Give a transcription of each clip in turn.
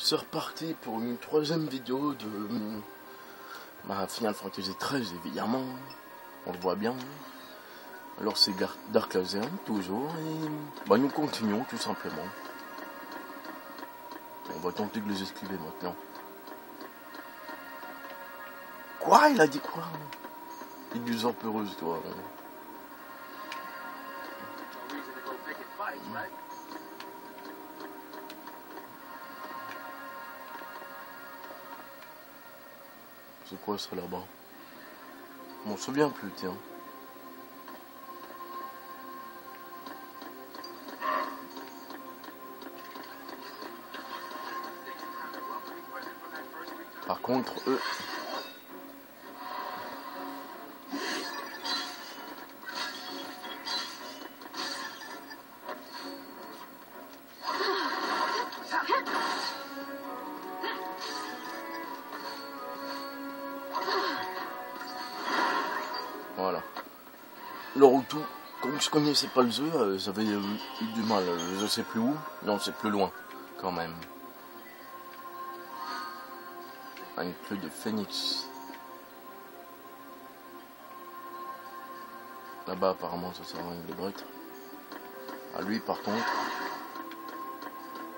C'est reparti pour une troisième vidéo de ma Final Fantasy XIII, évidemment. On le voit bien. Alors c'est Dark Laser, toujours. Et bah, nous continuons tout simplement. On va tenter de les esquiver maintenant. Quoi? Il a dit quoi? Il est heureuse, toi. C'est quoi ça là-bas? Je m'en souviens plus, tiens. Par contre, eux... Voilà. Naruto, comme je connaissais pas le jeu, j'avais eu du mal. Je sais plus où. Non, c'est plus loin, quand même. Une clé de Phoenix. Là-bas, apparemment, ça sert à rien de les battre. À lui, par contre...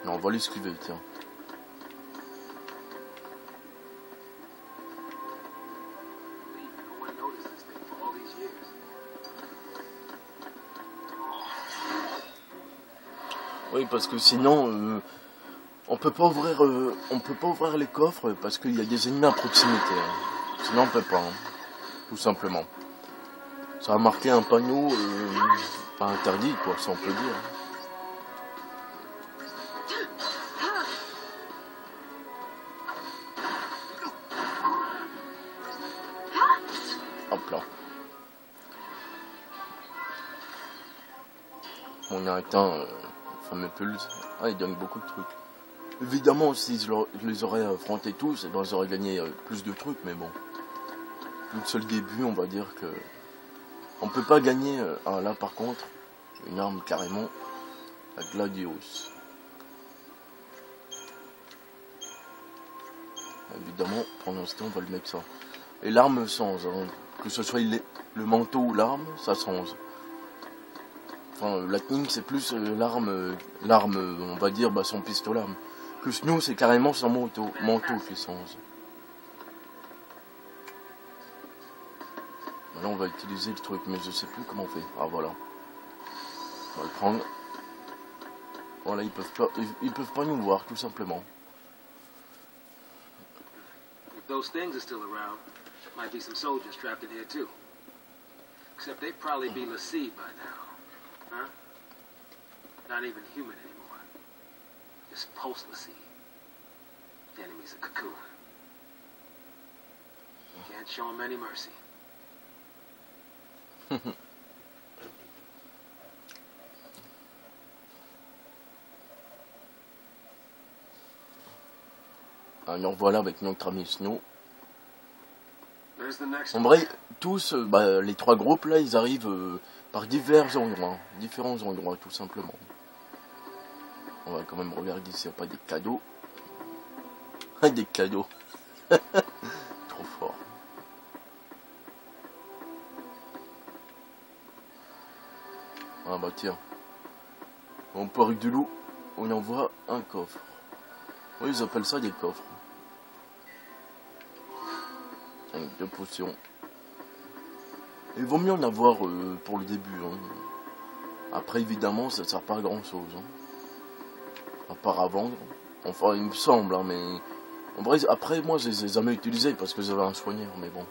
Non, on va l'esquiver, tiens. Oui, parce que sinon, on peut pas ouvrir les coffres parce qu'il y a des ennemis à proximité. Hein. Sinon, on peut pas, hein. Tout simplement. Ça a marqué un panneau pas interdit, quoi, si on peut dire. Hop là. On a atteint le fameux pulse. Ah, il donne beaucoup de trucs. Évidemment, si je les aurais affrontés tous, eh ben, j'aurais gagné plus de trucs, mais bon. Vu que c'est le début, on va dire que... On peut pas gagner... Ah, là, par contre, une arme carrément, la Gladius. Évidemment, pour l'instant, on va le mettre ça. Et l'arme change, hein. Que ce soit le manteau ou l'arme, ça change. Enfin, Lightning, c'est plus l'arme, on va dire, bah, son pistolet. Que Snow, c'est carrément son manteau qui change. Maintenant, on va utiliser le truc, mais je sais plus comment on fait. Ah, voilà. On va le prendre. Voilà, ils peuvent pas nous voir, tout simplement. If those things are still around, might be some soldiers trapped in here too. Except they'd probably be Lassie by now. Huh? Not even human anymore. Just post-Lassie. The enemy's a cocoon. Can't show him any mercy. Alors voilà avec notre ami Snow. En vrai, tous, les trois groupes là, ils arrivent par différents endroits, tout simplement. On va quand même regarder s'il n'y a pas des cadeaux. Des cadeaux. Trop fort. Ah bah tiens. On part du loup, on envoie un coffre. Oui, ils appellent ça des coffres. Avec 2 potions. Il vaut mieux en avoir pour le début. Hein. Après, évidemment, ça ne sert pas à grand chose. Hein. À part à vendre. Enfin, il me semble, hein, mais... En vrai, après, moi, je les ai jamais utilisés parce que j'avais un soigneur, mais bon.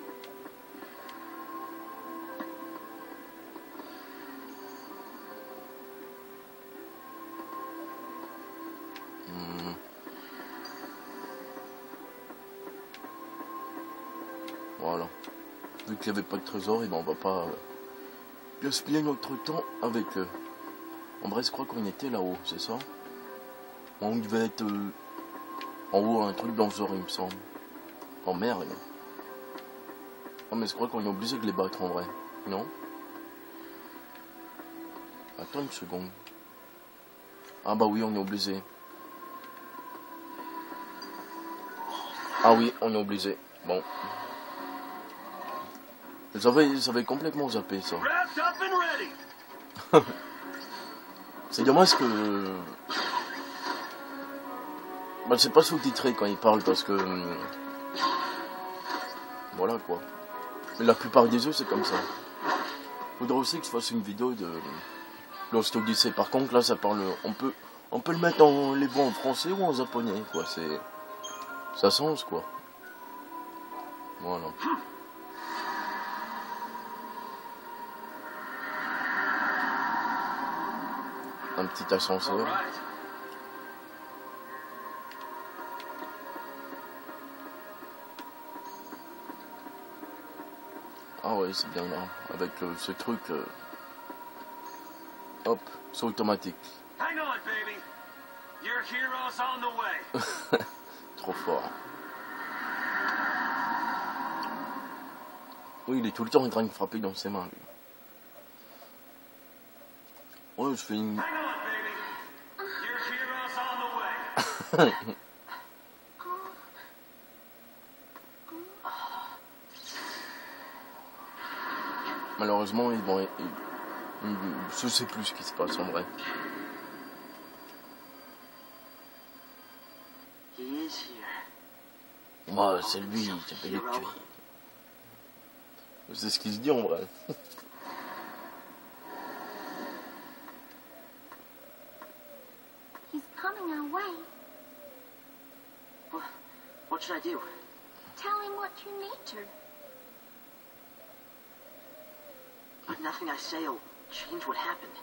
Voilà. Vu qu'il n'y avait pas de trésor, et ben on va pas gaspiller notre temps avec eux. En vrai, je crois qu'on était là-haut, c'est ça? On devait être en haut, un truc dangereux, il me semble. Oh merde. Oh mais je crois qu'on est obligé de les battre en vrai. Non? Attends une seconde. Ah bah oui, on est obligé. Ah oui, on est obligé. Bon. J'avais complètement zappé ça. C'est dommage que... Bah, c'est pas sous-titré quand il parle parce que... Voilà quoi. Mais la plupart des jeux c'est comme ça. Faudrait aussi que je fasse une vidéo de Lost Odyssey. Par contre là ça parle... On peut le mettre en les voix en français ou en japonais quoi. C'est... Ça change quoi. Voilà. Un petit ascenseur. Ah ouais, c'est bien là. Avec ce truc... Hop, c'est automatique. Trop fort. Oui, il est tout le temps en train de frapper dans ses mains, lui. Ouais, je fais une... Malheureusement, je sais plus ce qui se passe en vrai. Moi, c'est lui, je vais le tuer. C'est ce qu'il se dit en vrai. He's coming our way. What should I do? Tell him what you need to. But nothing I say will change what happened.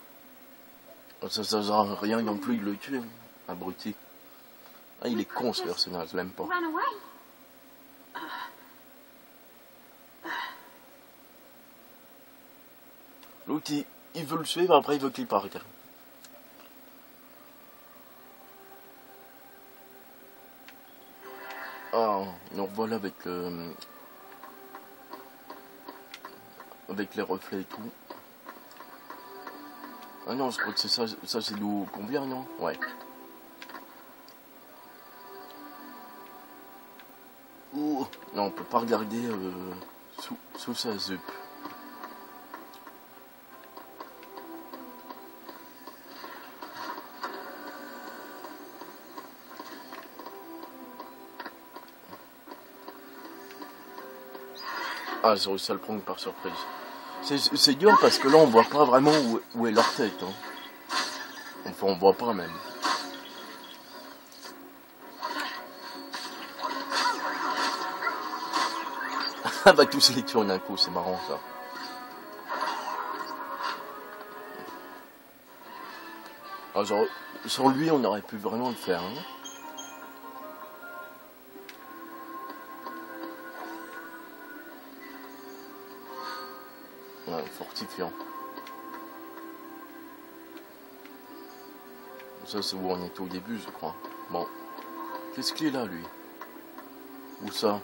Ça sert à rien non plus de le tuer, abruti. Ah, il est con ce personnage, je l'aime pas. Run away. L'autre, il veut le suivre, après il veut qu'il parte. Ah, nous revoilà avec les reflets et tout. Ah non, je crois que c'est ça c'est d'où qu'on vient, non? Ouais. Ouh, non, on peut pas regarder sous sa zup. Ah, j'ai réussi à le prendre par surprise. C'est dur parce que là on voit pas vraiment où est leur tête. Hein. Enfin, on voit pas même. Ah bah tous les tuer en un coup, c'est marrant ça. Ah, genre, sur lui on aurait pu vraiment le faire. Hein. Ouais, fortifiant. Ça c'est où on était au début je crois. Bon. Qu'est-ce qu'il est là lui? Où ça?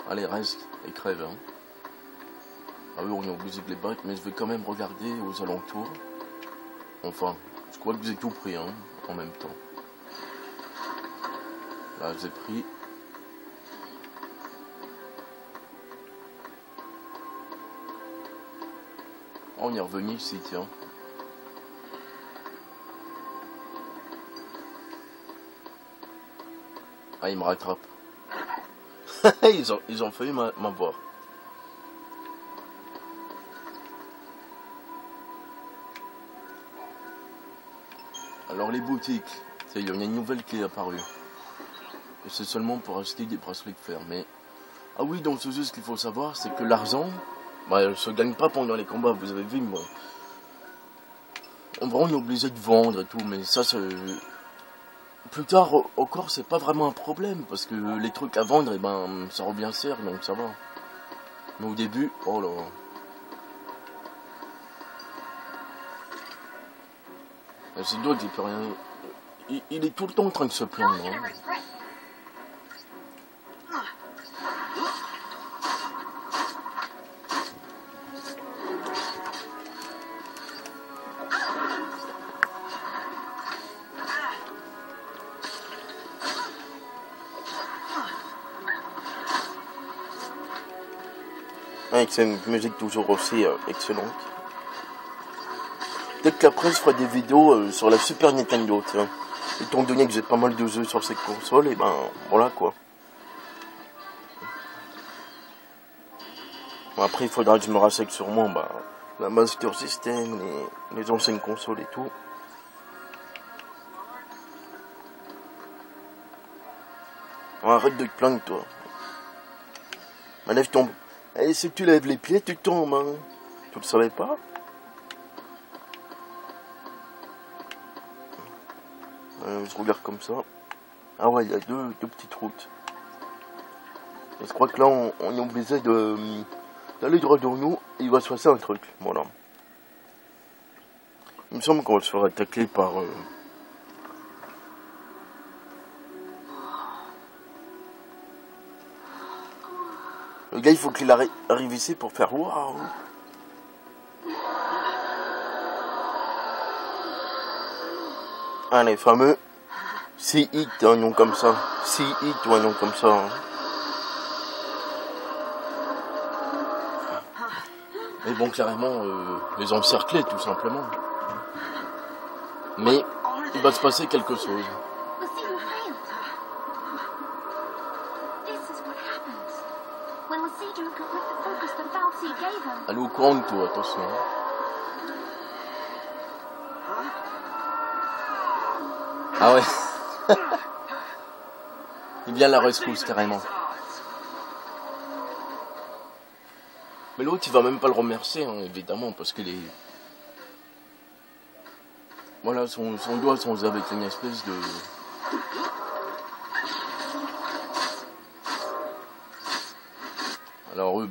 Allez reste et crève hein. Ah oui on est obligé de les battre mais je vais quand même regarder aux alentours. Enfin, je crois que j'ai tout pris hein, en même temps. Là j'ai pris. On est revenu ici, tiens. Ah, il me rattrape. ils ont failli m'avoir. Alors les boutiques, il y en a une nouvelle qui est apparue. Et c'est seulement pour acheter des bracelets de fer. Mais ah oui, donc ce jeu, ce qu'il faut savoir, c'est que l'argent, bah, elle se gagne pas pendant les combats. Vous avez vu, bon. En vrai, on est obligé de vendre et tout, mais ça, plus tard encore, c'est pas vraiment un problème parce que les trucs à vendre, et ben, ça revient cher, donc ça va. Mais au début, oh là. C'est d'autres, il peut rien. Il est tout le temps en train de se plaindre. Hein. Avec cette musique toujours aussi excellente. Peut-être qu'après je ferai des vidéos sur la Super Nintendo, tiens. Étant donné que j'ai pas mal de jeux sur cette console, et ben voilà quoi. Bon, après il faudra que je me rachète sûrement la Master System, les anciennes consoles et tout. Oh, arrête de te plaindre toi. Bah, lève ton... Et si tu lèves les pieds, tu tombes, hein. Tu le savais pas? Je regarde comme ça. Ah ouais, il y a deux petites routes. Et je crois que là, on est obligé d'aller droit devant nous. Et il va se passer un truc. Voilà. Il me semble qu'on va se faire attaquer par... Le gars, il faut qu'il arrive ici pour faire waouh. Ah, les fameux See It, un nom comme ça. See It ou un nom comme ça. Hein. Mais bon, carrément, les encercler, tout simplement. Mais il va se passer quelque chose. Allez au courant de tout, attention. Ah ouais. Il vient la rescousse carrément. Mais l'autre il va même pas le remercier, hein, évidemment, parce qu'il est... Voilà, son doigt sont avec une espèce de... Alors eux,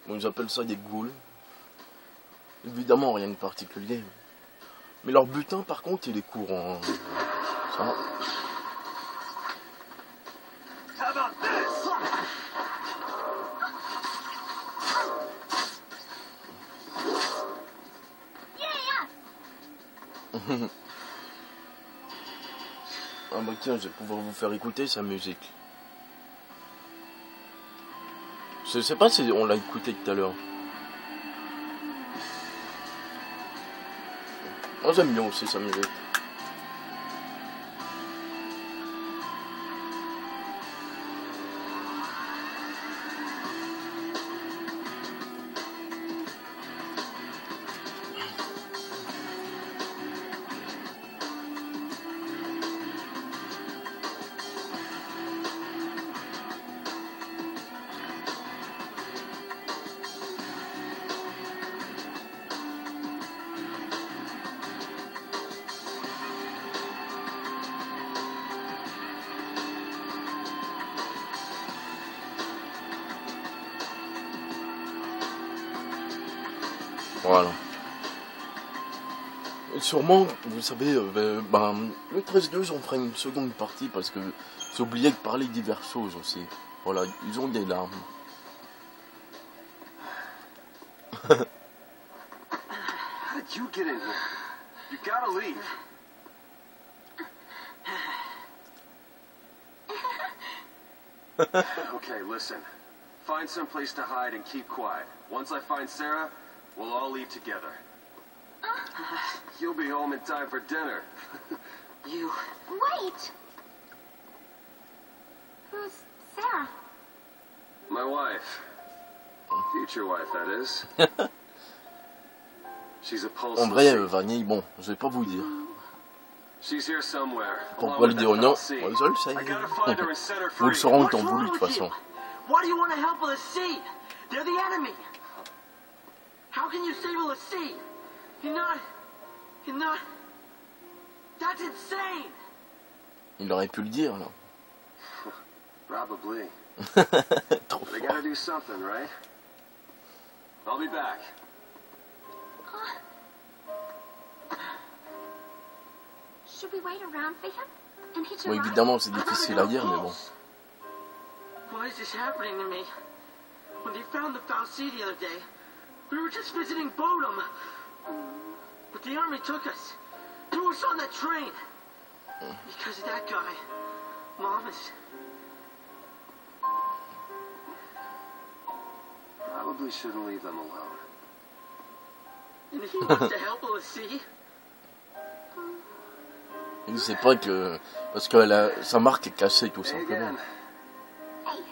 ils appellent ça des ghouls. Évidemment, rien de particulier. Mais leur butin, par contre, il est courant. Ça. Ah bah tiens, je vais pouvoir vous faire écouter sa musique. Je sais pas si on l'a écouté tout à l'heure. Moi j'aime bien aussi sa musique. Voilà. Et sûrement, vous savez, le 13-2, on fera une seconde partie parce que j'ai oublié de parler de diverses choses aussi. Voilà, ils ont des larmes. How did you get in here? You gotta leave. Okay, listen. Find some place to hide and keep quiet. Once I find Sarah, we'll all leave together. You'll be home in time for dinner. You... Wait! Who's Sarah? My wife. Future wife, that is. She's a pulse. En vrai, Vanille, bon, je vais pas vous dire. She's here somewhere. Pourquoi le dire non? Je le sais. Vous le saurez en temps voulu de toute façon. Why do you want to help with a seed? They're the enemy. How can you save with a seed? You're not... That's insane. Il aurait pu le dire, là. Probably. Trop They fort. gotta do something, right? I'll be back. Should we wait around for him and hitch a Bon, ride? évidemment, c'est difficile à dire, mais bon. Why is this happening to me? When they found the foul seed the other day, we were just visiting Bodum. But the army took us. Threw us on that train. Because of that guy. Mom is... probably shouldn't leave them alone. And he wants to help Lassie. Il sait pas que... Parce que sa marque est cassée, tout Hey simplement. again. Hey.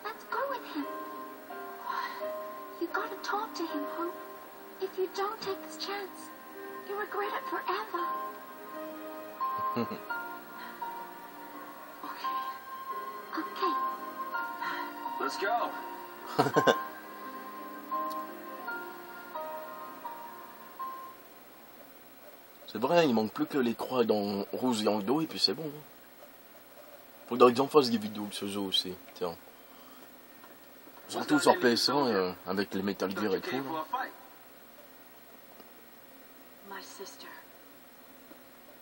Let's go with him. You gotta talk to him, Hope. If you don't take this chance, you'll regret it forever. Okay. Okay. Let's go. C'est vrai, il manque plus que les croix dans rouge dans le dos et puis c'est bon. Faudrait que j'en fasse des vidéos de ce jeu aussi. Tiens. Surtout sur PS1 avec les Metal Gear et You tout. came for a fight. My sister.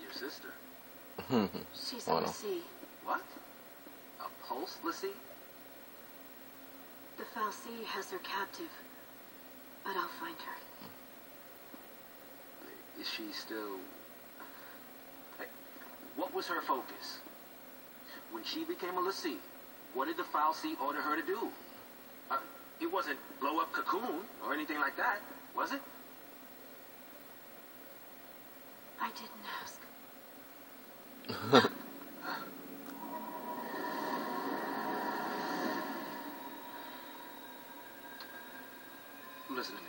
Your sister. She's Voilà. a Lassie. What? A pulse, Lassie? The Fal'Cie has her captive. But I'll find her. Is she still... Hey, what was her focus? When she became a Lassie, what did the Fal'Cie order her to do? It wasn't blow up Cocoon or anything like that, was it? I didn't ask. Listen to me.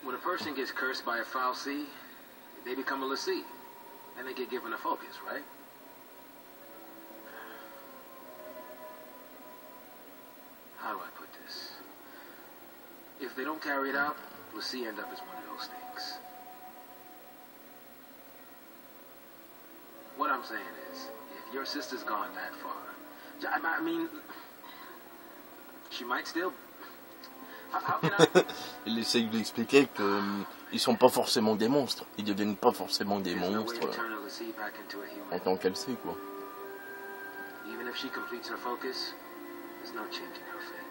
When a person gets cursed by a Fal'Cie, they become a Lassie. And they get given a focus, right? How do I put this? If they don't carry it out, Lassie end up as one of those things. What I'm saying is, if your sister's gone that far, I mean, she might still... How can I... Il essaye d'expliquer que ils sont pas forcément des monstres. Ils deviennent pas forcément des There's no way monstres to turn a Lassie back into a en human. tant qu'elle sait quoi. Even if she completes her focus, there's no changing her fate.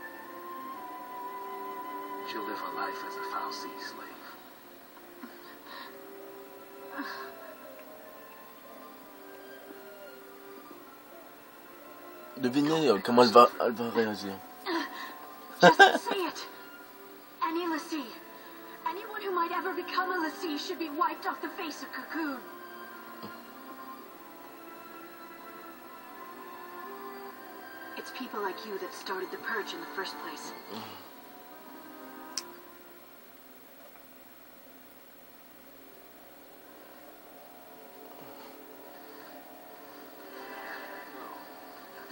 She'll live her life as a Fal'Cie slave. Devinez comment elle va réagir. Just say it. Any Lassie. Anyone who might ever become a Lassie should be wiped off the face of Cocoon. It's people like you that started the purge in the first place.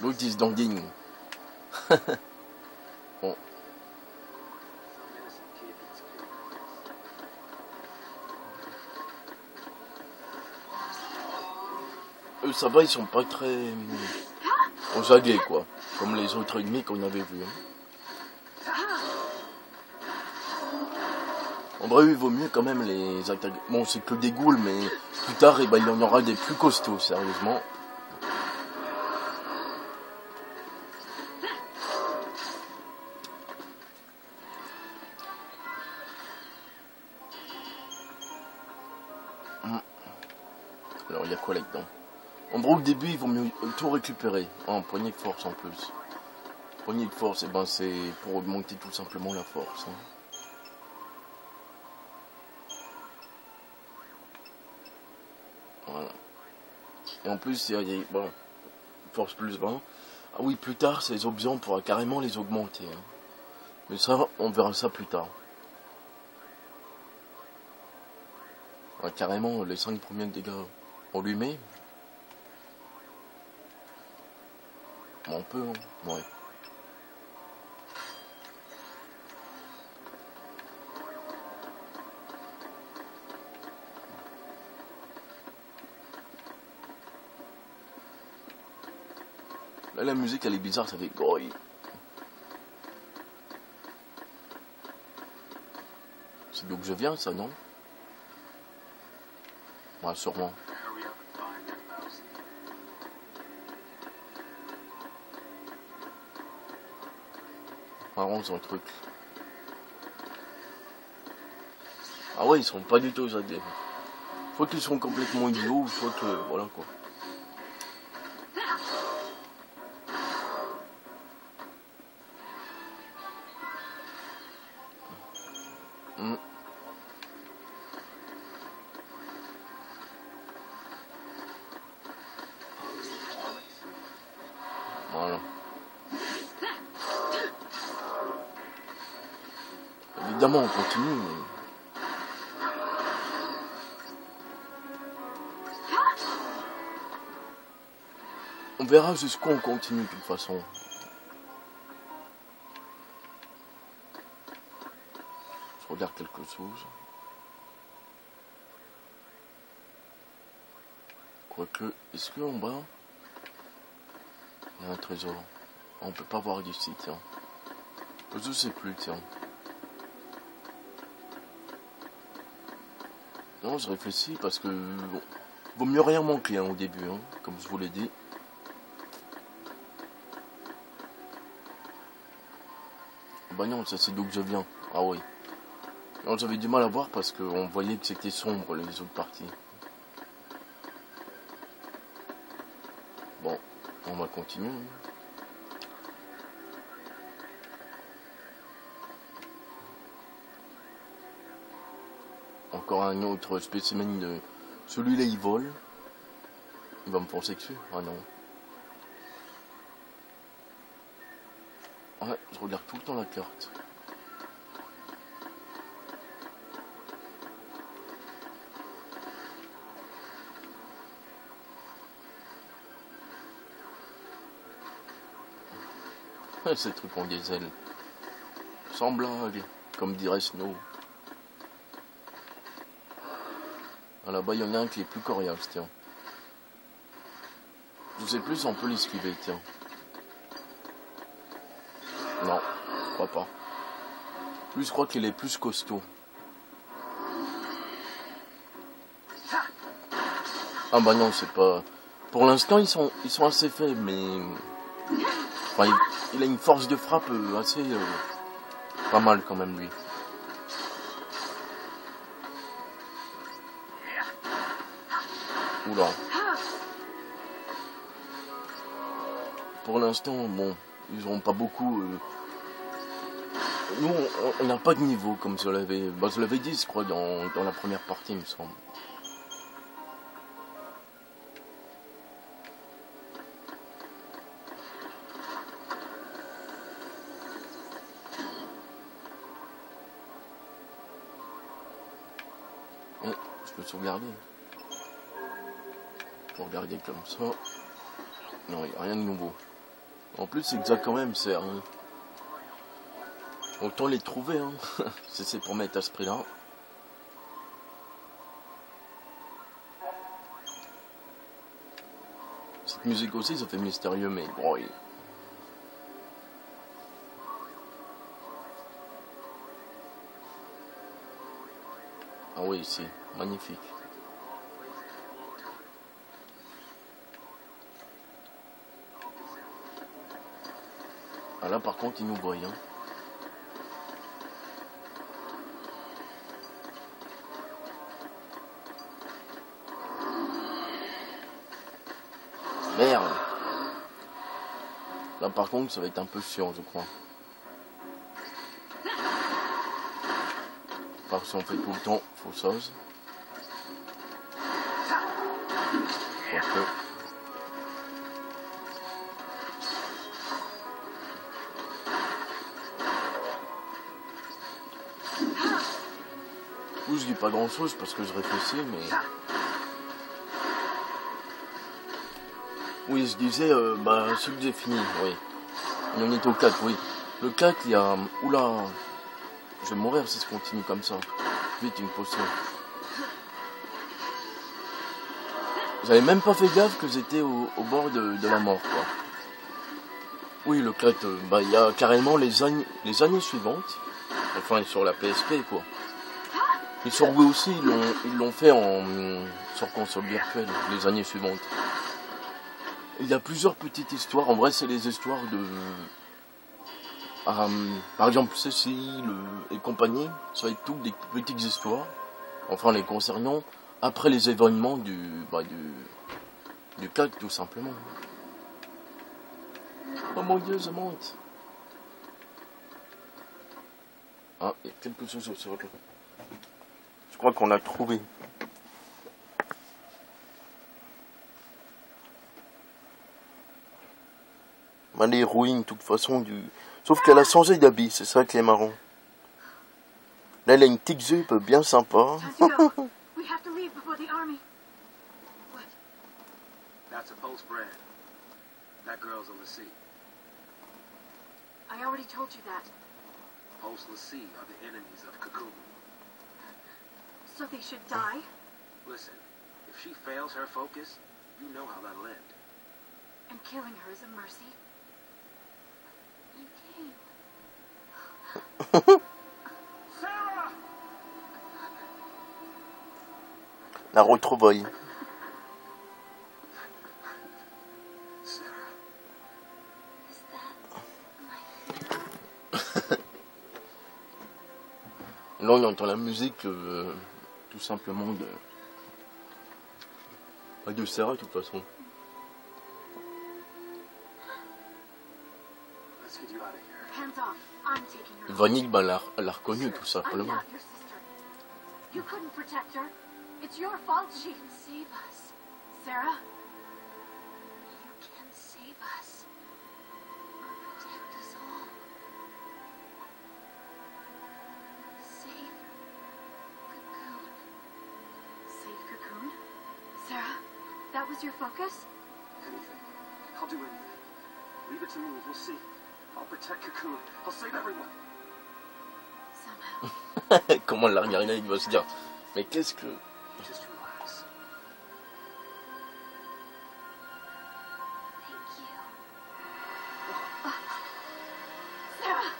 L'autre il se dandine. Bon. Eux ça va, ils sont pas très aux aguets quoi. Comme les autres ennemis qu'on avait vus. En vrai, il vaut mieux quand même les attaques. Bon, c'est que des ghouls, mais plus tard, eh ben, il y en aura des plus costauds, sérieusement. Alors, il y a quoi là-dedans? En gros, au début, il vaut mieux tout récupérer. En poignée de force en plus. Poignée de force, eh ben, c'est pour augmenter tout simplement la force. Hein. Voilà. Et en plus, il y a des... Bon, force plus 20. Ah oui, plus tard, ces objets, on pourra carrément les augmenter. Hein. Mais ça, on verra ça plus tard. Ouais, carrément, les 5 premiers dégâts, on lui met. Bon, on peut, hein. Ouais. Là, la musique, elle est bizarre, ça fait goy. C'est d'où que je viens, ça, non? Ouais, sûrement. Hurry up and find that Fal'Cie. Marrant, c'est un truc. Ah ouais, ils sont pas du tout aux aguets. Soit qu'ils sont complètement idiots, soit que... Voilà, quoi. évidemment, on continue, mais... On verra jusqu'où on continue, de toute façon. Je regarde quelque chose. Quoique, est-ce qu'en bas, il y a un trésor? On peut pas voir d'ici, tiens. Je sais plus, tiens. Non, je réfléchis parce que... Bon, vaut mieux rien manquer hein, au début, hein, comme je vous l'ai dit. Bah non, ça c'est d'où que je viens. Ah oui. Non, j'avais du mal à voir parce qu'on voyait que c'était sombre les autres parties. Bon, on va continuer. Encore un autre spécimen de... Celui-là il vole. Il va me penser dessus. Ah non. Ouais, je regarde tout le temps la carte. Ces trucs ont des ailes. Sans blague, comme dirait Snow. Ah, là-bas, il y en a un qui est plus coriace, tiens. Je sais plus si on peut l'esquiver, tiens. Non, je crois pas. Lui, je crois qu'il est plus costaud. Ah bah non, c'est pas... Pour l'instant, ils sont assez faibles, mais... Enfin, il a une force de frappe assez... pas mal quand même, lui. Oula. Pour l'instant, bon, ils n'auront pas beaucoup... Nous, on n'a pas de niveau, comme je l'avais... Bah, je l'avais dit, je crois, dans la première partie, il me semble. Je peux sauvegarder. Pour regarder comme ça. Non, il n'y a rien de nouveau. En plus, c'est exact quand même, c'est... Hein. Autant les trouver, hein. C'est pour mettre à ce prix-là. Cette musique aussi, ça fait mystérieux, mais bon... Ah oui, c'est magnifique. Ah là, par contre, il nous voit, hein. Merde. Là, par contre, ça va être un peu chiant, je crois. Parce qu'on fait tout le temps fausse chose. Quoique. Je dis pas grand chose parce que je réfléchis, mais... Oui, je disais, bah, celui que j'ai fini, oui. Il en est au 4, oui. Le 4, il y a... Oula, je vais mourir si je continue comme ça. Vite, une potion. J'avais même pas fait gaffe que j'étais au bord de la mort, quoi. Oui, le 4, bah, il y a carrément les années suivantes. Enfin, sur la PSP, quoi. Et sur Wii aussi, ils l'ont fait sur console virtuelle, les années suivantes. Il y a plusieurs petites histoires. En vrai, c'est les histoires de... par exemple, Cécile et compagnie. Ça va être toutes des petites histoires. Enfin, les concernant après les événements du 4, tout simplement. Oh mon Dieu, ça monte. Ah, il y a quelque chose sur le... Je crois qu'on l'a trouvé. Les ruines, de toute façon, du... Sauf qu'elle a changé d'habit, c'est ça qui est marrant. Là, elle a une petite jupe bien sympa. Time to go. We have to leave before the army. What? That's a Pulse brand. That girl's a Lassie. I already told you that. Pulse Lassie are the enemies of Cocoon. So they should die? Listen, if she fails her focus, you know how that'll end. And killing her is a mercy? You came. Sarah! La retrouvaille. Sarah. Is that my Sarah? Là, on entend la musique tout simplement de Sarah, de toute façon. Let's get you out of here. Hands off. I'm taking her. Vanille, ben, elle l'a reconnue, tout I'm simplement. not your sister. You couldn't protect her. It's your fault she can save us. Sarah? You can save us. Protect us all. Save Cocoon. Save Cocoon? Sarah, that was your focus? Anything. I'll do anything. Leave it to me. We'll see. I'll protect Cocoon. I'll save everyone. Somehow. Comment la regarder, il va se dire, mais qu'est-ce que... Just relax. Thank you. Sarah!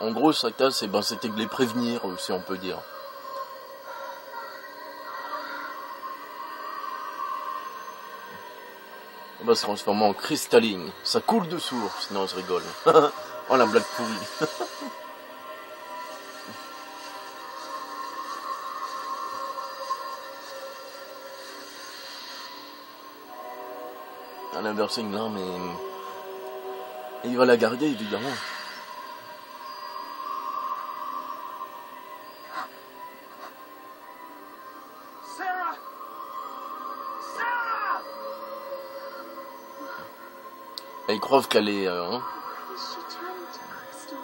En gros, sa tâche, c'était de les prévenir, si on peut dire. On va se transformer en cristalline. Ça coule de source. Non, je rigole. Oh, la blague pourrie. Elle a inversé une lame et il va la garder, évidemment. Sarah! Sarah! Et ils croient qu'elle est... She turned to crystal.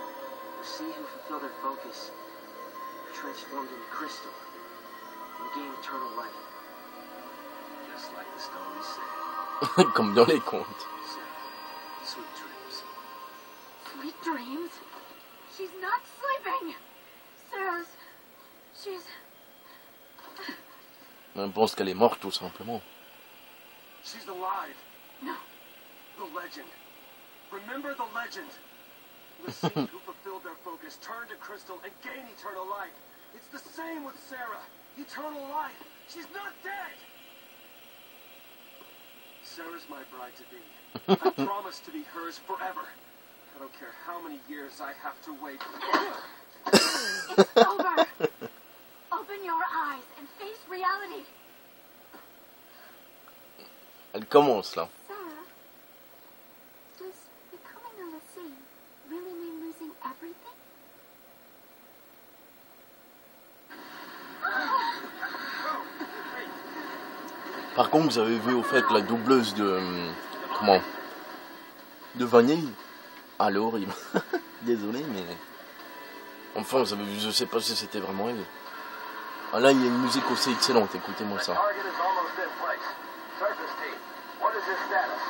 The sea who fulfilled their focus transformed into crystal and gained eternal life. Just like the story said. comme dans les contes. Sarah, sweet dreams. Sweet dreams? She's not sleeping! Sarah's... She's... On pense qu'elle est morte, tout simplement. She's alive. No. The legend. Remember the legend. The sea who fulfilled their focus turned to crystal and gained eternal life. It's the same with Sarah. Eternal life. She's not dead. Sarah's my bride-to-be. I promise to be hers forever. I don't care how many years I have to wait. It's over! Open your eyes and face reality. Elle commence, là. Sarah, does becoming a Lassie really mean losing everything? Par contre, vous avez vu au fait la doubleuse de... comment? De Vanille. Ah, elle est horrible. Désolé, mais... Enfin, vous avez vu, je sais pas si c'était vraiment elle. Ah là, il y a une musique aussi excellente, écoutez-moi ça. Target is almost in place. Surface team, what is his status?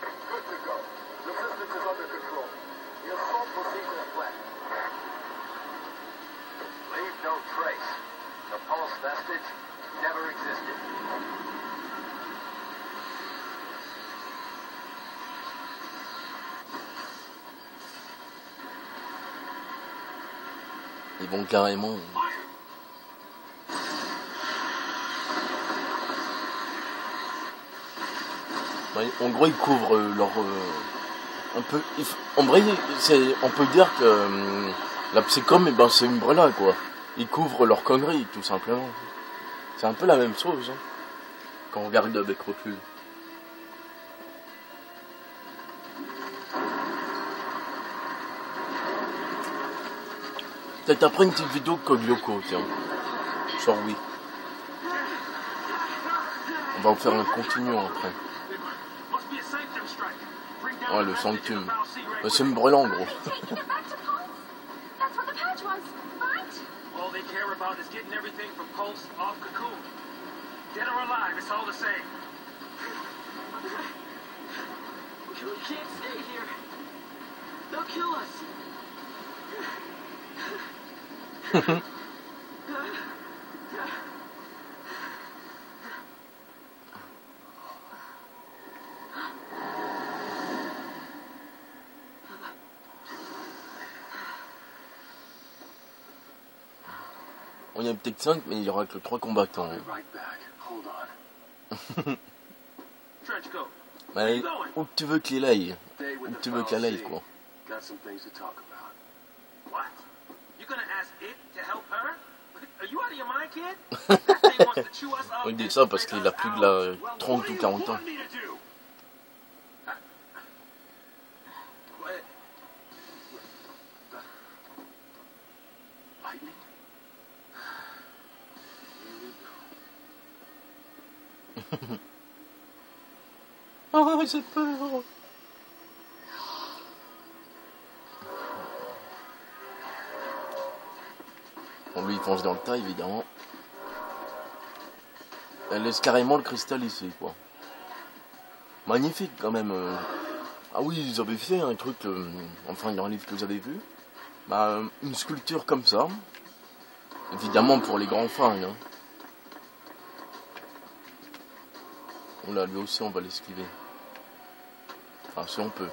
Good to go. The system is under control. The assault will cease in a flash. Leave no trace. The pulse vestige never existed. Ils vont carrément... En gros, ils couvrent leur... on peut, en vrai, on peut dire que la Psycom, c'est une brela, quoi. Ils couvrent leur connerie, tout simplement. C'est un peu la même chose, hein, quand on regarde avec recul. Peut-être après une petite vidéo de Code Lyoko, tiens. Genre oui. On va en faire un continu après. Ouais, le sanctum. C'est une brûlant, en gros. Taking it back to Pulse? That's they care about is getting everything from Pulse off Cocoon. Dead or alive, it's all the same. We can't stay here. They'll kill us. On y a peut-être 5, mais il y aura que 3 combattants. Right back. Hold on. Trench coat. Mais où que tu veux qu'il aille? Day Où with que the tu veux foul qu'elle aille, sea. quoi. Got some things to talk about. What? You gonna ask it to help her? Are you out of your mind, kid? That thing wants to chew us up. On dit ça parce qu'il a plus de la 30 ou 40 ans. Lightning? Oh, j'ai peur. Bon, lui, il fonce dans le tas, évidemment. Elle laisse carrément le cristal ici, quoi. Magnifique, quand même. Ah oui, ils avaient fait un truc, enfin, dans un livre que vous avez vu. Bah, une sculpture comme ça. Évidemment, pour les grands fans, hein. Oula, lui aussi, on va l'esquiver. Enfin, si on peut.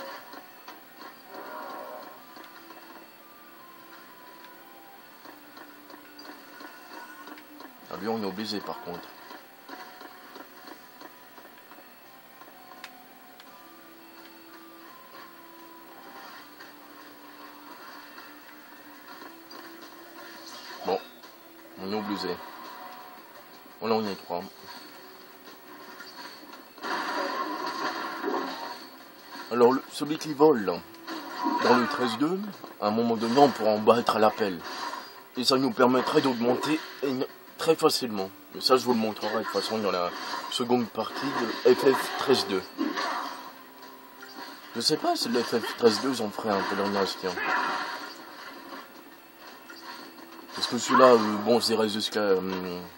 Ah, lui, on est obligé, par contre. Bon, on est obligé. Voilà, on y est 3. Alors, celui qui vole, là, dans le 13-2, à un moment donné, on pourra en battre à l'appel. Et ça nous permettrait d'augmenter très facilement. Mais ça, je vous le montrerai de toute façon dans la seconde partie de FF13-2. Je sais pas si le FF13-2, j'en ferai un peu dans tiens. Parce que celui-là, bon, j'irai jusqu'à...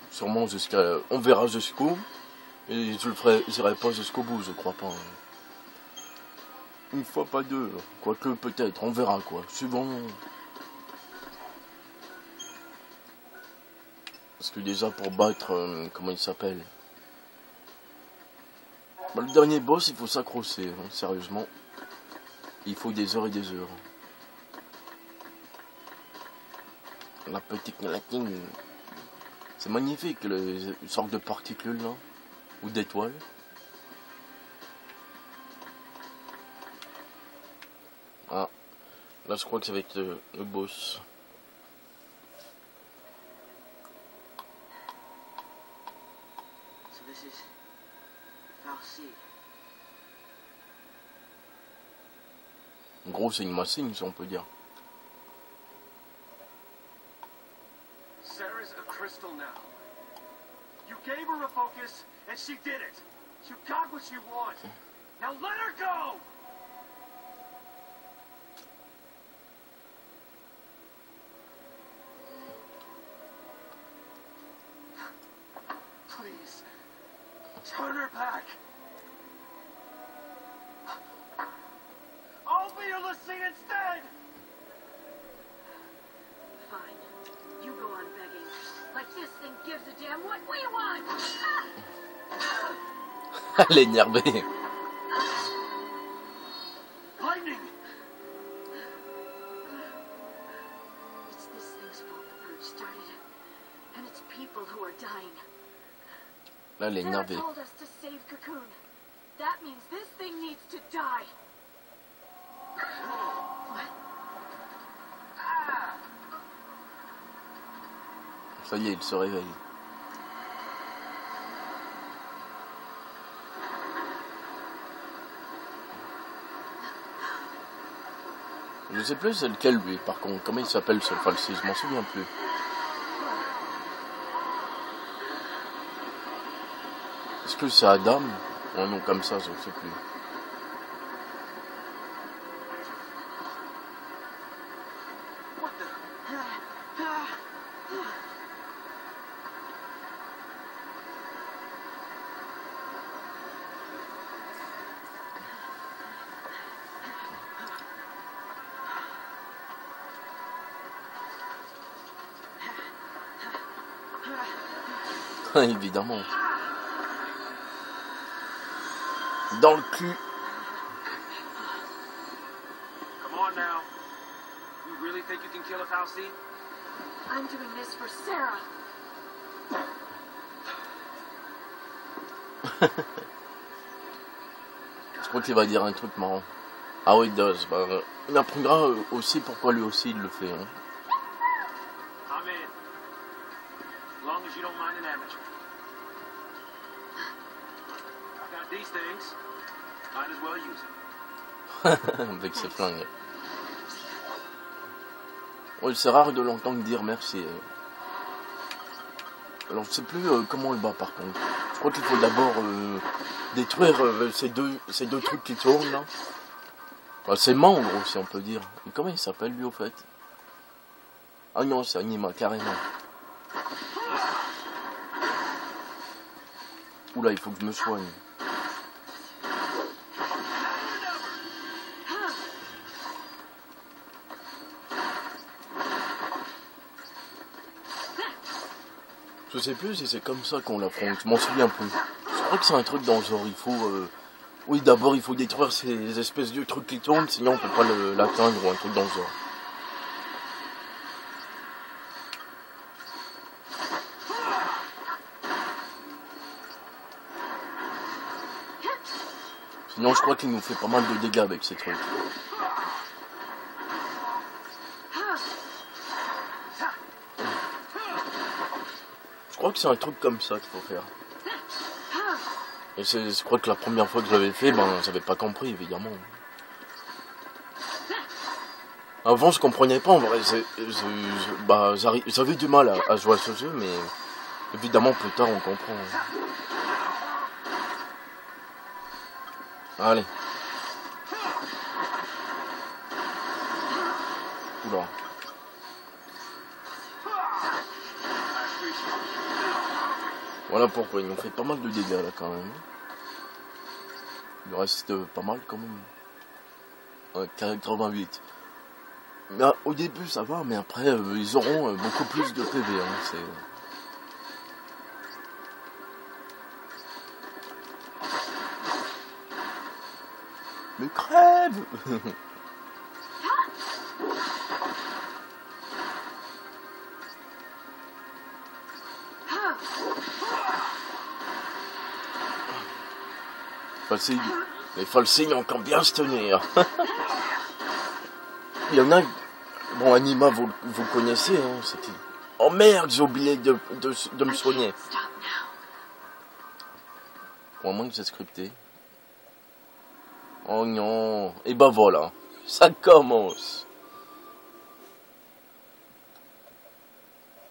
sûrement jusqu'à... On verra jusqu'où. Et j'irai pas jusqu'au bout, je crois pas. Une fois, pas deux. Quoique, peut-être. On verra, quoi. Suivant... Parce que déjà, pour battre... comment il s'appelle? Bah, le dernier boss, il faut s'accrocher. Hein, sérieusement. Il faut des heures et des heures. La petite latine. C'est magnifique, une sorte de particules, là. Ou d'étoiles. Ah, là je crois que ça va être le boss. So this is Foul Sea. En gros, c'est une machine, si on peut dire. Sarah's a crystal now. You gave her a focus, and she did it. You got what you want. Now let her go! Please, turn her back. I'll be your Lucine instead! Fine. You go on begging. Like this thing gives a damn what we want! Elle est énervée. Lightning! It's this thing's fault the purge started. And it's people who are dying. Là, elle est Sarah énervée. told us to save Cocoon. That means this thing needs to die. Ça y est, il se réveille. Je sais plus c'est lequel lui, par contre. Comment il s'appelle ce falsi? Je m'en souviens plus. Est-ce que c'est Adam? Ou un nom comme ça, je ne sais plus. What the? Évidemment. Dans le cul. Come on now. You really think you can kill a Fal'Cie? I'm doing this for Sarah. Je crois qu'il va dire un truc marrant. Ah oui, il does. Bah, il apprendra aussi pourquoi lui aussi il le fait. Hein. I'm in. As long as you don't mind an amateur. I got these things. Might as well use them. Avec ses flingues. Oui, c'est rare de l'entendre dire merci. Alors je sais plus comment on le bat par contre. Je crois qu'il faut d'abord détruire ces deux trucs qui tournent là. Enfin, ses membres aussi on peut dire. Et comment il s'appelle lui au fait? Ah non, c'est Anima carrément. Oula, il faut que je me soigne. Je sais plus si c'est comme ça qu'on l'affronte, je m'en souviens plus. Je crois que c'est un truc dans le genre, il faut... Oui, d'abord il faut détruire ces espèces de trucs qui tournent, sinon on peut pas l'atteindre ou un truc dans le genre. Sinon je crois qu'il nous fait pas mal de dégâts avec ces trucs. Je crois que c'est un truc comme ça qu'il faut faire. Et je crois que la première fois que j'avais fait, ben j'avais pas compris évidemment. Avant je comprenais pas en vrai, j'avais du mal à jouer à ce jeu, mais évidemment plus tard on comprend. Allez. Oula. Voilà pourquoi ils m'ont fait pas mal de dégâts là quand même. Il reste pas mal quand même. Ouais, 88. Mais, au début ça va, mais après ils auront beaucoup plus de PV. Hein, Mais crève. Les Fal'Cie ont encore bien se tenir. Il y en a... Bon, Anima, vous connaissez, hein, c'était... Oh merde, j'ai oublié de me soigner. Bon, à moins que j'ai scripté. Oh non. Et ben voilà. Ça commence.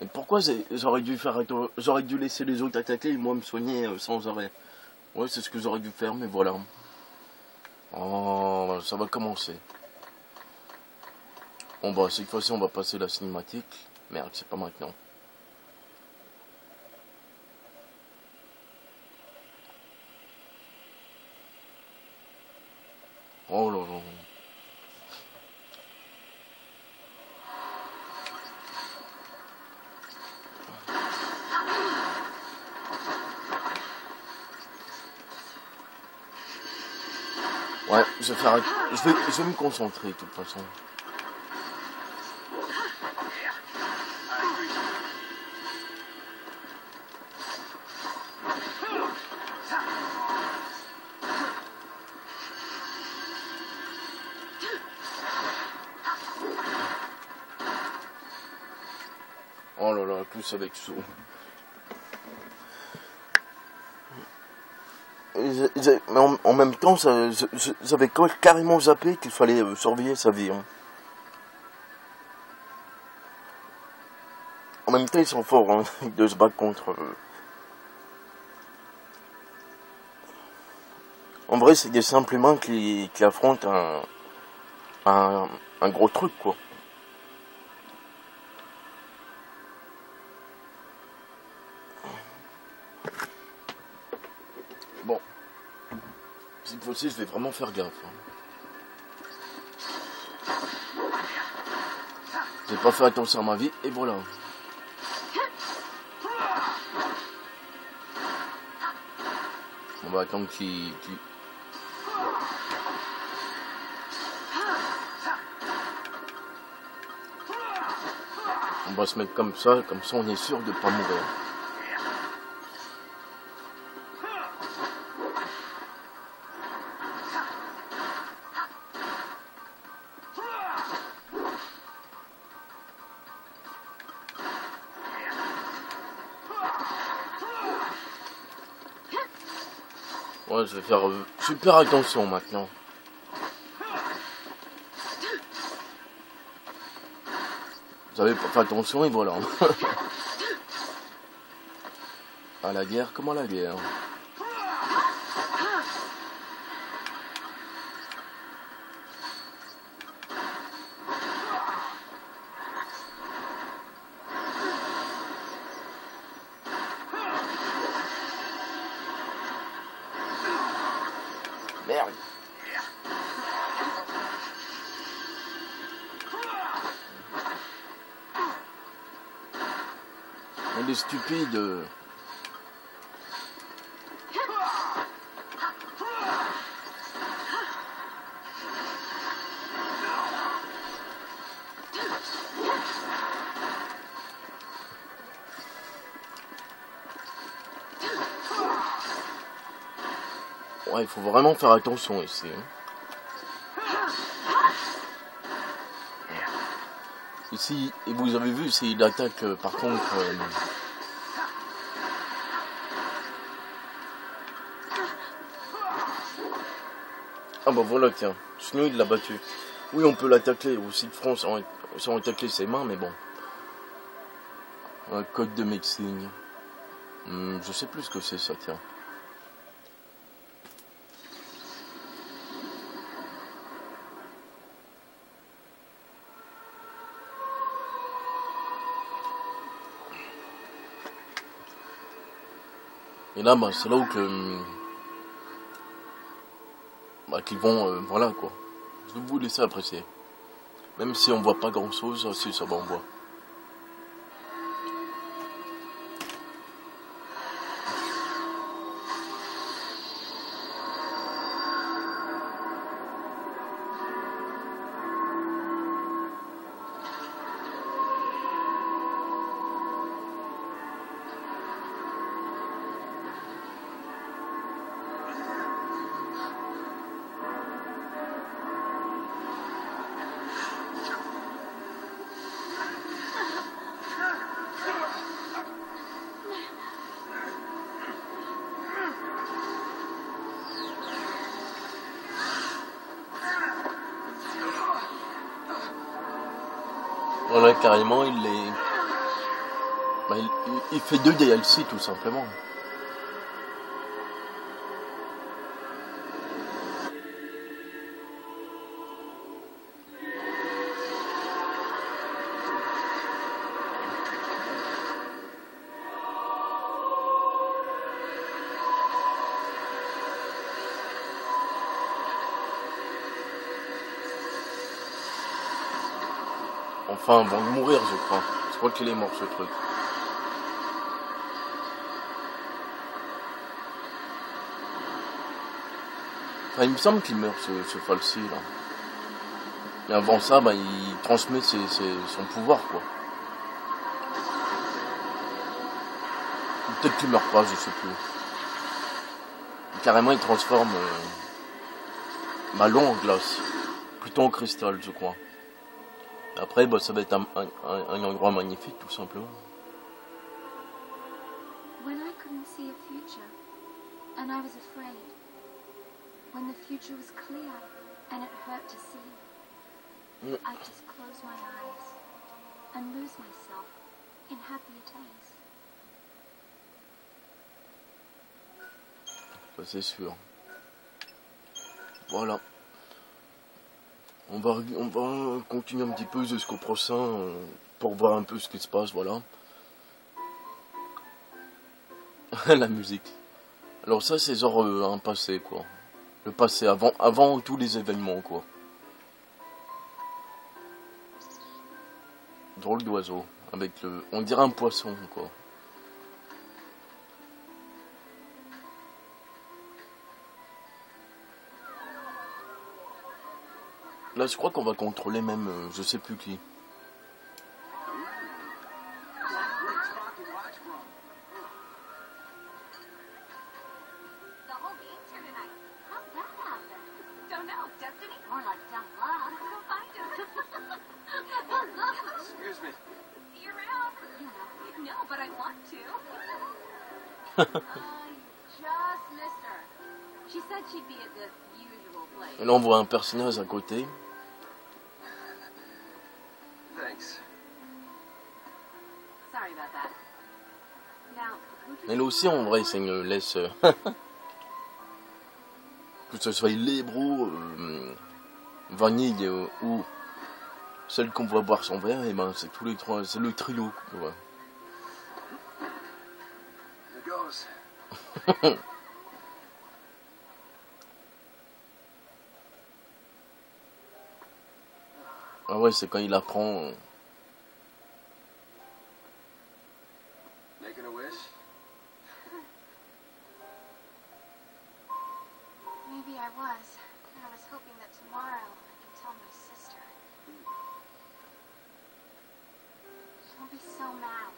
Et pourquoi j'aurais dû laisser les autres attaquer et moi me soigner sans arrêt. Ouais, c'est ce que j'aurais dû faire, mais voilà. Oh, ça va commencer. Bon bah, cette fois-ci, on va passer la cinématique. Merde, c'est pas maintenant. Oh là là. Ouais, je vais me concentrer de toute façon. Oh là là, plus avec ça. Mais en même temps, j'avais carrément zappé qu'il fallait surveiller sa vie. Hein. En même temps, ils sont forts hein, de se battre contre... En vrai, c'est des simples humains qui affrontent un gros truc, quoi. Bon. Cette fois-ci, je vais vraiment faire gaffe. Hein. J'ai pas fait attention à ma vie, et voilà. On va attendre qu'il... On va se mettre comme ça on est sûr de pas mourir. Ouais, je vais faire super attention maintenant. Vous avez pas fait attention et voilà. À la guerre, comment la guerre? Merde. Elle est stupide. Ouais, il faut vraiment faire attention ici. Ici, et vous avez vu, c'est une attaque par contre... Ah bah voilà, tiens, Snow il l'a battu. Oui, on peut l'attaquer aussi de front sans attaquer ses mains, mais bon. Code de Mexigne. Je sais plus ce que c'est ça, tiens. Et là, bah, c'est là où que... Bah, qu'ils vont... voilà, quoi. Je vais vous laisser apprécier. Même si on voit pas grand-chose, si ça va, on voit. Voilà, carrément, il est... Bah, il fait 2 DLC, tout simplement. Enfin, avant de mourir, je crois. Je crois qu'il est mort, ce truc. Enfin, il me semble qu'il meurt, ce Falsi, là. Mais avant ça, bah, il transmet son pouvoir, quoi. Peut-être qu'il meurt pas, je sais plus. Carrément, il transforme l'eau en glace. Plutôt en cristal, je crois. Après, bah, ça va être un endroit magnifique, tout simplement. When I couldn't see a future, and I was afraid. When the future was clear, and it hurt to see. I'd just close my eyes, and lose myself in happier days. Bah, c'est sûr. Voilà. On va continuer un petit peu jusqu'au prochain pour voir un peu ce qui se passe, voilà. La musique. Alors ça c'est genre un passé, quoi. Le passé, avant tous les événements, quoi. Drôle d'oiseau, avec on dirait un poisson, quoi. Là, je crois qu'on va contrôler même, je sais plus qui. The whole game's here tonight. How'd that happen? Don't know. Destiny? More like dumb luck. Go find him. Excuse me. See you around. No, but I want to. You just missed her. She said she'd be at the usual place. Et là, on voit un personnage à côté. Thanks. Sorry about that. Now, who Elle aussi, en vrai, c'est une laisse. Que ce soit Lébro, Vanille ou celle qu'on voit boire son verre, et ben c'est tous les trois, c'est le trio. Ouais. Here goes. Ah ouais, c'est quand il apprend. Making a wish? Maybe I was. I was hoping that tomorrow I can tell my sister. She'll be so mad,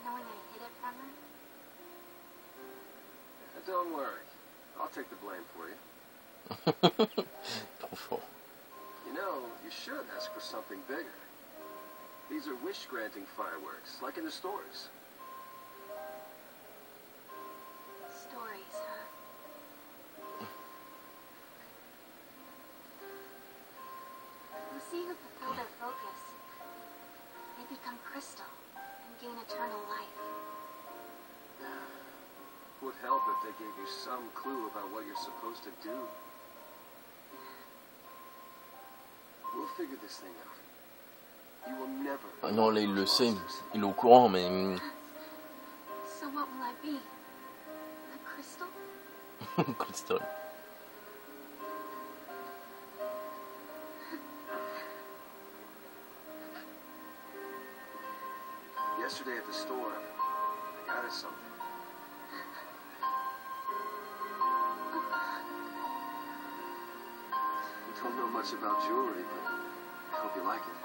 knowing I hid it from her. Don't worry. I'll take the blame for you. Trop fort. You know, you should ask for something bigger. These are wish-granting fireworks, like in the stores. Stories, huh? You see who fulfill their focus. They become crystal and gain eternal life. Would help if they gave you some clue about what you're supposed to do. We'll figure this thing out. You will never. Ah non, là, il le sait. Il est au courant, mais. So what will I be? A crystal? Crystal. Yesterday at the store, I got us something. I don't know much about jewelry, but I hope you like it.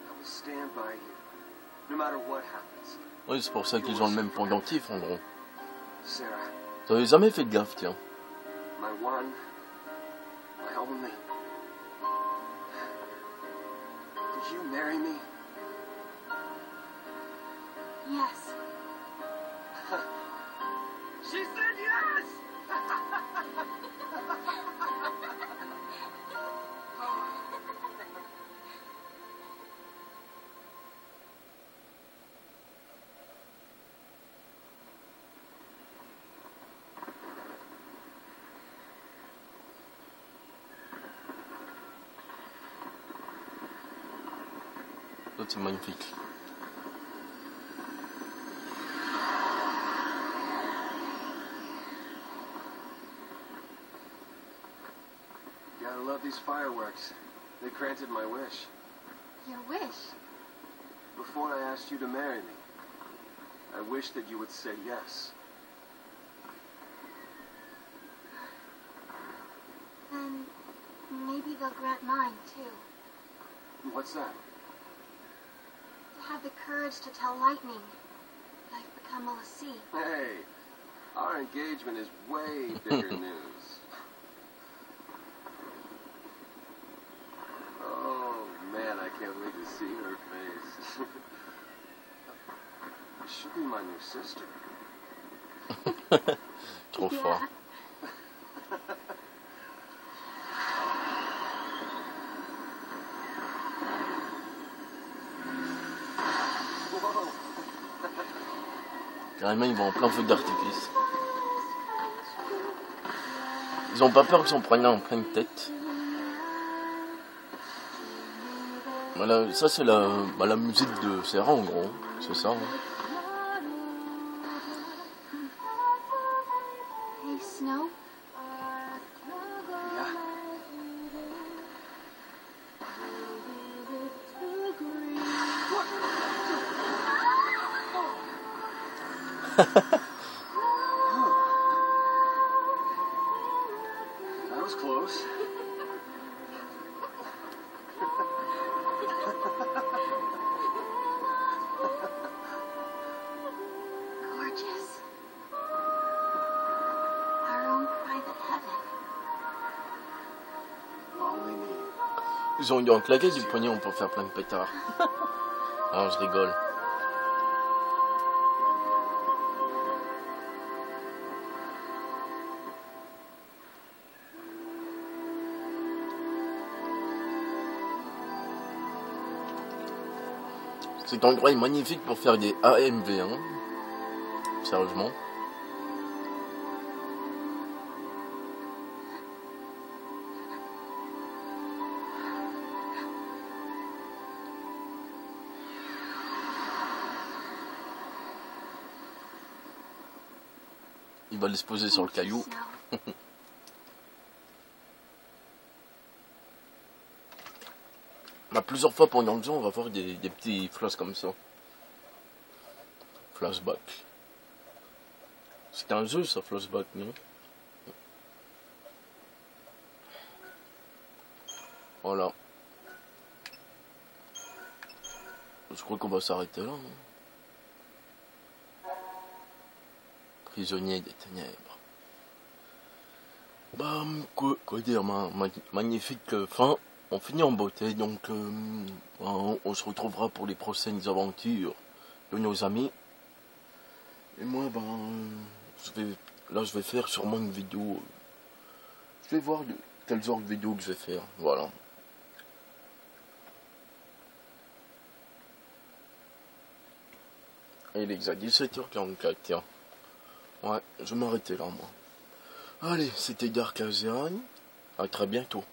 I will stand by you, no matter what happens. Oui, c'est pour ça qu'ils ont le même pendentif, en gros. Sarah, T'avais jamais fait de gaffe, tiens. my one, my only. Would you marry me? Yes. She said yes! Ça, c'est magnifique. Gotta love these fireworks. They granted my wish. Your wish? Before I asked you to marry me, I wished that you would say yes. Then maybe they'll grant mine, too. What's that? To have the courage to tell Lightning that I've become a Lassie. Hey, our engagement is way bigger news. Oh, man, I can't wait to see her face. She'll be my new sister. Trop fort. Whoa. Carrément, ils vont en plein feu d'artifice. Ils ont pas peur qu'ils s'en prennent en pleine tête. Voilà, ça c'est la musique de Serra en gros, c'est ça. Hein. Hey, Snow? Yeah. That was close. Gorgeous. Our own private heaven. All we need. Ils ont dû en claquer du pognon pour faire plein de pétards. Non, je rigole. Cet endroit est magnifique pour faire des AMV, hein. Sérieusement. Il va les se poser sur le caillou. Bah, plusieurs fois pendant le jeu, on va voir des petits flashs comme ça. Flashback. C'est un jeu ça, flashback, non? Voilà. Je crois qu'on va s'arrêter là. Hein. Prisonnier des ténèbres. Bah, quoi dire, magnifique fin. On finit en beauté, donc on se retrouvera pour les prochaines aventures de nos amis. Et moi, je vais faire sûrement une vidéo. Je vais voir quel genre de vidéo que je vais faire, voilà. Et il est exact 17h44, tiens. Ouais, je vais m'arrêter là, moi. Allez, c'était Dark Asian. À très bientôt.